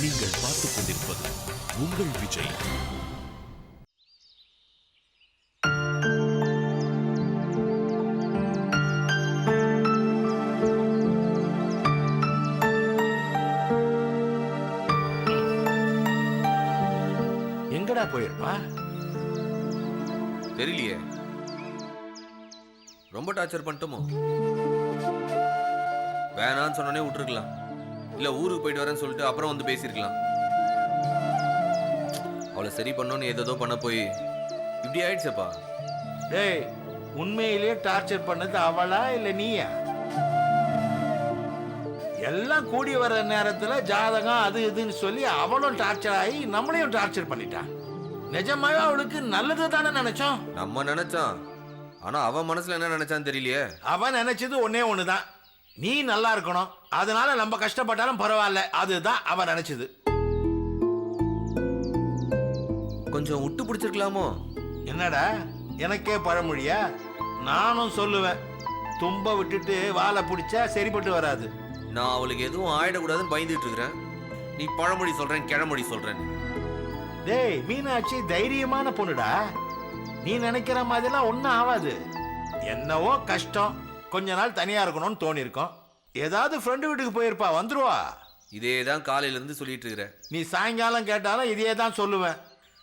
நீங்கள் பார்த்துக் கொண்டிருப்பது உங்கள் விஜய். எங்கடா போயிருப்பா? தெரியலையே. ரொம்ப டார்ச்சர் பண்ணிட்டோமோ? வேணான்னு சொன்னோடனே விட்டுருக்கலாம். இல்ல ஊருக்கு போயிட்டு வரேன்னு சொல்லிட்டு அப்புறம் வந்து பேசியிருக்கலாம். அவளை சரி பண்ணோன்னு ஏதோ பண்ண போய் இப்படி ஆயிடுச்சப்பா. டேய், உண்மையிலேயே டார்ச்சர் பண்ணது அவளா இல்ல நீயா? எல்லாம் கூடி வர நேரத்துல ஜாதகம் அது இதுன்னு சொல்லி அவளும் டார்ச்சர் ஆகி நம்மளையும் டார்ச்சர் பண்ணிட்டான். நிஜமாவே அவளுக்கு நல்லது தானே நினைச்சோம். நம்ம நினைச்சோம். ஆனா அவன் மனசுல என்ன நினைச்சான்னு தெரியலையே. அவன் நினைச்சது ஒன்னே ஒண்ணுதான், நீ நல்லா இருக்கணும், அதனால நம்ம கஷ்டப்பட்டாலும் பரவாயில்ல. அதுதான் அவன் நினைச்சது. கொஞ்சம் விட்டு பிடிச்சிருக்கலாமோ? என்னடா எனக்கே பழமொழியா? நானும் சொல்லுவேன், தும்ப விட்டுட்டு வாழை பிடிச்சா சரிப்பட்டு வராது. நான் அவளுக்கு எதுவும் ஆயிடக்கூடாதுன்னு பயந்துட்டு இருக்கிறேன். நீ பழமொழி சொல்றேன் கிழமொழி சொல்றேன். டேய், மீனாட்சி தைரியமான பொண்ணுடா. நீ நினைக்கிற மாதிரிலாம் ஒன்றும் ஆகாது. என்னவோ கஷ்டம், கொஞ்ச நாள் தனியா இருக்கணும்னு தோணி இருக்கோம். ஏதாவது ஃப்ரெண்டு வீட்டுக்கு போயிருப்பா, வந்துருவா. இதே தான் காலையில இருந்து சொல்லிட்டு இருக்கிறேன். நீ சாயங்காலம் கேட்டாலும் இதே தான் சொல்லுவேன்.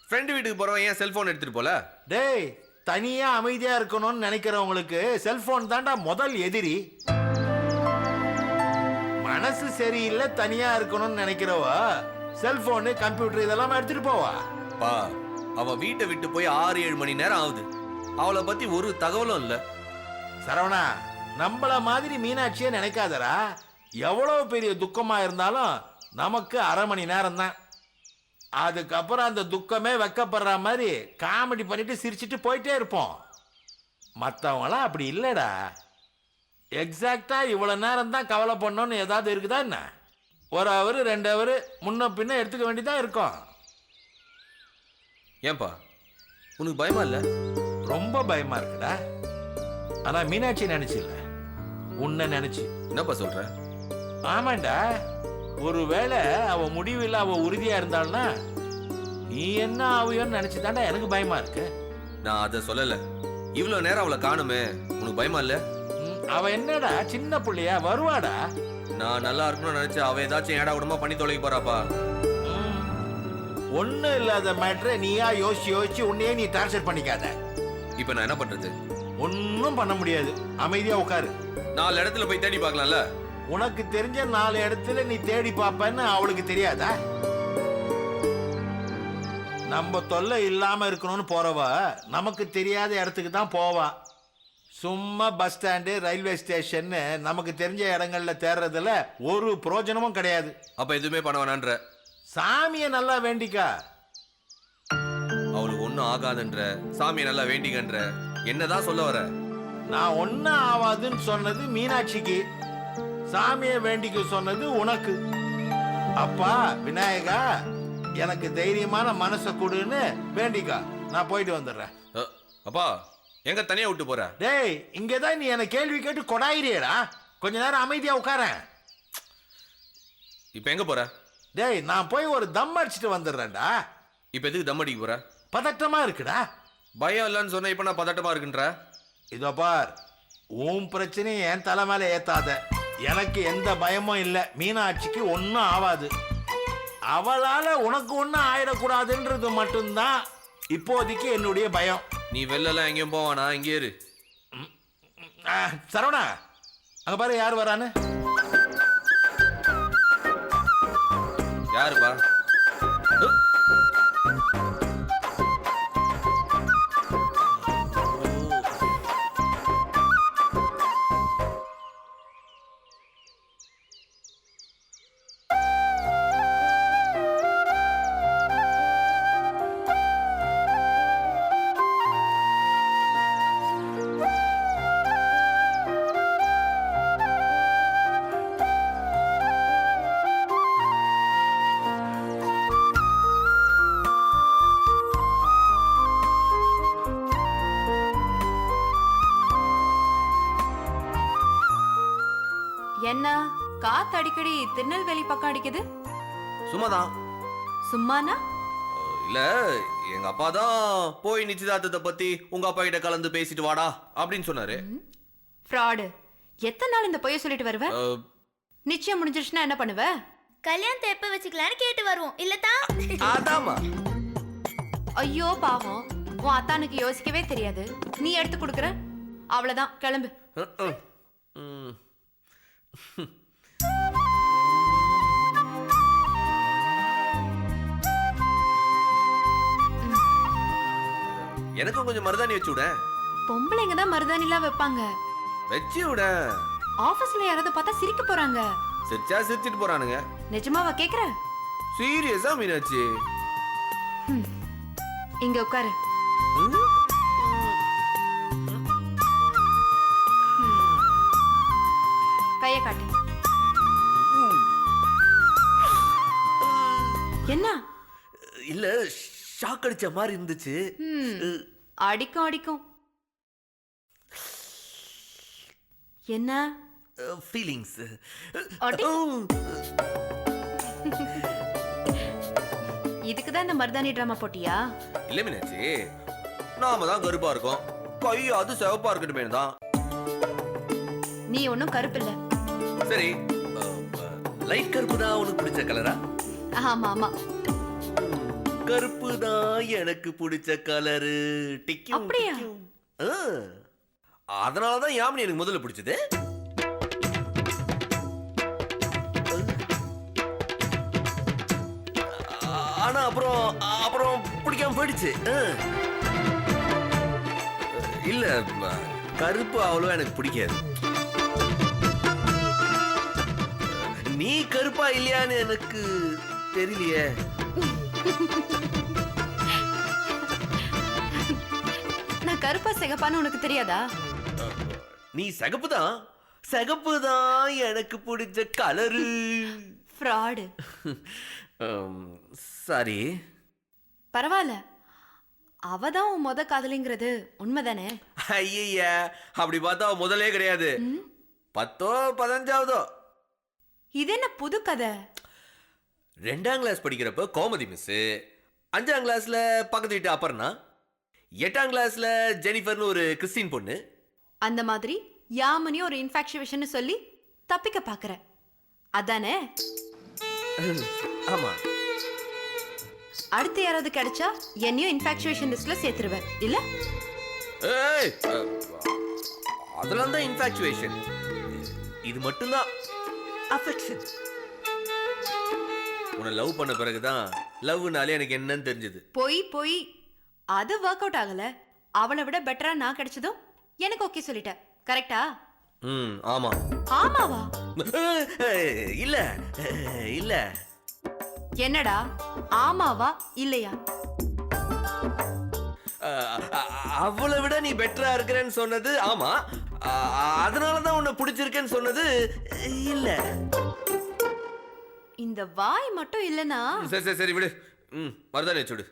ஃப்ரெண்டு வீட்டுக்கு போறவன் ஏன் செல்போன் எடுத்துட்டு போல? டேய், தனியா அமைதியா இருக்கணும்னு நினைக்கிறவங்களுக்கு செல்போன் தாண்டா முதல் எதிரி. மனசு சரியில்லை தனியா இருக்கணும்னு நினைக்கிறவ செல்போனு கம்ப்யூட்டர் இதெல்லாம் எடுத்துட்டு போவா. பா, அவ வீட்டை விட்டு போய் 6-7 மணி நேரம் ஆகுது. அவளை பத்தி ஒரு தகவலும் இல்ல. சரவணா, நம்மள மாதிரி மீனாட்சியே நினைக்காதரா. எவ்வளவு பெரிய துக்கமா இருந்தாலும் நமக்கு 1/2 மணி நேரம் தான். அதுக்கப்புறம் அந்த துக்கமே வெக்கப்படுற மாதிரி காமெடி பண்ணிட்டு சிரிச்சிட்டு போயிட்டே இருப்போம். மற்றவங்களாம் அப்படி இல்லடா. எக்ஸாக்டா இவ்வளவு நேரம் தான் கவலை பண்ணோன்னு ஏதாவது இருக்குதா என்ன? 1 ஹவர் 2 ஹவர் முன்ன பின்ன எடுத்துக்க வேண்டியதான் இருக்கும். ஏன்பா, உனக்கு பயமா இல்ல? ரொம்ப பயமா இருக்குடா. ஆனா மீனாட்சி நினைச்சு இல்ல, உன்னை நினைச்சு. என்னப்பா சொல்ற? ஆமாண்டா, ஒருவேளை அவ முடிவில் அவ உறுதியா இருந்தாள்னா நீ என்ன ஆவியோன்னு நினைச்சுதாண்டா எனக்கு பயமா இருக்கு. நான் அதை சொல்லல. இவ்வளவு நேரம் அவளை காணுமே, உனக்கு பயமா இல்ல? அவ என்னடா சின்ன புள்ளையா, வருவாடா. நான் நல்லா இருக்கணும்னு நினைச்சு அவ ஏதாச்சும் ஏடா கூடமா பண்ணி தொலைக்க போறாப்பா. ஒண்ணு இல்லாத மேட்ரை நீயா யோசிச்சு யோசிச்சு உன்னையே நீ டார்ச்சர் பண்ணிக்காத. இப்ப நான் என்ன பண்றது? ஒன்னும் பண்ண முடியாது, அமைதியா உட்காரு. 4 இடத்துல போய் தேடி பார்க்கலாம்ல. உனக்கு தெரிஞ்ச 4 இடத்துல நீ தேடி பாப்பன்னு அவளுக்கு தெரியாதா? நம்ம தொல்லை இல்லாம இருக்கணும்னு போறவ நமக்கு தெரியாத இடத்துக்கு தான் போவா. சும்மா பஸ் ஸ்டாண்டு ரயில்வே ஸ்டேஷன் நமக்கு தெரிஞ்ச இடங்கள்ல தேடுறதுல ஒரு பிரயோஜனமும் கிடையாது. அப்ப எதுவுமே பண்ண வேணான்ற? சாமியை நல்லா வேண்டிக்கா. அவளுக்கு ஒண்ணும் ஆகாதுன்ற, சாமியை நல்லா வேண்டிக்கன்ற, என்னதான் சொல்ல வர? நான் ஒன்னும் ஆவாதுன்னு சொன்னது மீனாட்சிக்கு, சாமியை வேண்டிக்க சொன்னது உனக்கு. அப்பா விநாயகா, எனக்கு தைரியமான மனசை கொடுன்னு வேண்டிக்கா. நான் போயிட்டு வந்துடுறேன். அப்பா, எங்க தனியா விட்டு போற? டேய், இங்கதான் நீ என்ன கேள்வி கேட்டு கொடாயிறியடா. கொஞ்ச நேரம் அமைதியா உட்காரேன். இப்ப எங்க போற? டேய், நான் போய் ஒரு தம் அடிச்சுட்டு வந்துடுறேன்டா. இப்ப எதுக்கு தம் அடிக்க போற? பதட்டமா இருக்குடா. பயம் இல்லைன்னு சொன்ன, இப்ப நான் பதட்டமா இருக்குன்ற. இதோ பார், உன் பிரச்சனையை என் தலை மேல ஏத்தாத. எனக்கு எந்த பயமும் இல்லை. மீனாட்சிக்கு ஒன்னும் ஆவாது. அவளால உனக்கு ஒன்னும் ஆயிடக்கூடாதுன்றது மட்டும்தான் இப்போதைக்கு என்னுடைய பயம். நீ வெளில எங்கேயும் போவானா? இங்கே இரு. சரவணா, அங்க பாரு யார் வரான்னு. யாருப்பா? என்ன காத்து அடிக்கடி திருநெல்வேலி பக்கம் அடிக்குது? சும்மாதான். சும்மானா? இல்ல, எங்க அப்பா தான் போய் நிச்சயதார்த்தத்தை பத்தி உங்க அப்பா கிட்ட கலந்து பேசிட்டு வாடா அப்படின்னு சொன்னாரு. ஃப்ராடு. எத்தனை நாள் இந்த பொய்ய சொல்லிட்டு வருவ? நிச்சயம் முடிஞ்சிருச்சுன்னா என்ன பண்ணுவ? கல்யாணத்தை எப்ப வச்சுக்கலான்னு கேட்டு வருவோம் இல்லதா? அதாமா. ஐயோ பாவம், உன் அத்தானுக்கு யோசிக்கவே தெரியாது. நீ எடுத்து கொடுக்குற, அவ்வளவுதான், கிளம்பு. எனக்கும் கொஞ்சம் மருதாணி வச்சு விட. பொம்பளைங்க தான் மருதாணிலாம் வைப்பாங்க. வச்சு விட. ஆபீஸ்ல யாராவது பார்த்தா சிரிக்க போறாங்க. சிரிச்சா சிரிச்சிட்டு போறானுங்க. நிஜமாவா கேக்குற? சீரியஸா மீனாட்சி? இங்க உட்காரு. கைய காட்டு. என்ன? இல்ல, ஷாக் அடிச்ச மாதிரி இருந்துச்சு. அடிக்கும் அடிக்கும். என்ன? ஃபீலிங்ஸ். இதுக்குதான் இந்த மருதாணி டிராமா போட்டியா? இல்ல மீனாட்சி, நாம தான் கருப்பா இருக்கோம், கையாவது சிவப்பா இருக்கட்டுமே தான். நீ ஒன்னும் கருப்பு இல்ல. சரி, லைட் கருப்பு தான் உனக்கு பிடிச்ச கலரா? ஆமா ஆமா, கருப்பு தான் எனக்கு பிடிச்ச கலரு. அப்படியா? அதனாலதான் யாமினி எனக்கு முதல்ல பிடிச்சது. ஆனா அப்புறம் பிடிக்காம போயிடுச்சு. இல்ல, கருப்பு அவ்வளவா எனக்கு பிடிக்காது. நீ கருப்பா இல்லையான்னு எனக்கு தெரியலையே. நான் கருப்பா சிகப்பான்னு உனக்கு தெரியாதா? நீ சிகப்பு தான் எனக்கு பிடிச்ச கலரு. ஃப்ராடு. சாரி. பரவாயில்ல, அவதான் உன் முத காதலிங்கிறது உண்மைதானே? ஐயா, அப்படி பார்த்தா முதலே கிடையாது. 10ஓ 15ஆவதோ. இது என்ன புது கதை? 2ஆம் கிளாஸ் படிக்கிறப்ப கோமதி மிஸ், 5ஆம் கிளாஸ்ல பக்கத்து வீட்டு அப்பர்னா, 8ஆம் கிளாஸ்ல ஜெனிஃபர்னு ஒரு கிறிஸ்டின் பொண்ணு. அந்த மாதிரி யாமனி ஒரு இன்ஃபாக்சுவேஷன் சொல்லி தப்பிக்க பாக்குற, அதானே? ஆமா. அடுத்து யாராவது கிடைச்சா என்னையும் இன்ஃபாக்சுவேஷன் லிஸ்ட்ல சேர்த்துருவேன் இல்ல? ஏய், அதெல்லாம் தான் இன்ஃபாக்சுவேஷன். இது மட்டும்தான் அஃபெக்ஷன். உன்னை லவ் பண்ண பிறகுதான் லவ்னாலே எனக்கு என்னன்னு தெரிஞ்சது. போய் அது ஒர்க் அவுட் ஆகல. அவளை விட பெட்டரா நான் கிடைச்சதும் எனக்கு ஓகே சொல்லிட்டேன், கரெக்டா? ஆமா. ஆமாவா? இல்ல. என்னடா ஆமாவா இல்லையா? அவளை விட நீ பெட்டரா இருக்கிறேன்னு சொன்னது ஆமா. அதனாலதான் உன்னை பிடிச்சிருக்கேன்னு சொன்னது இல்ல. இந்த வாய் மட்டும் இல்லனா? சரி விடு. மருதாணி வச்சுடு.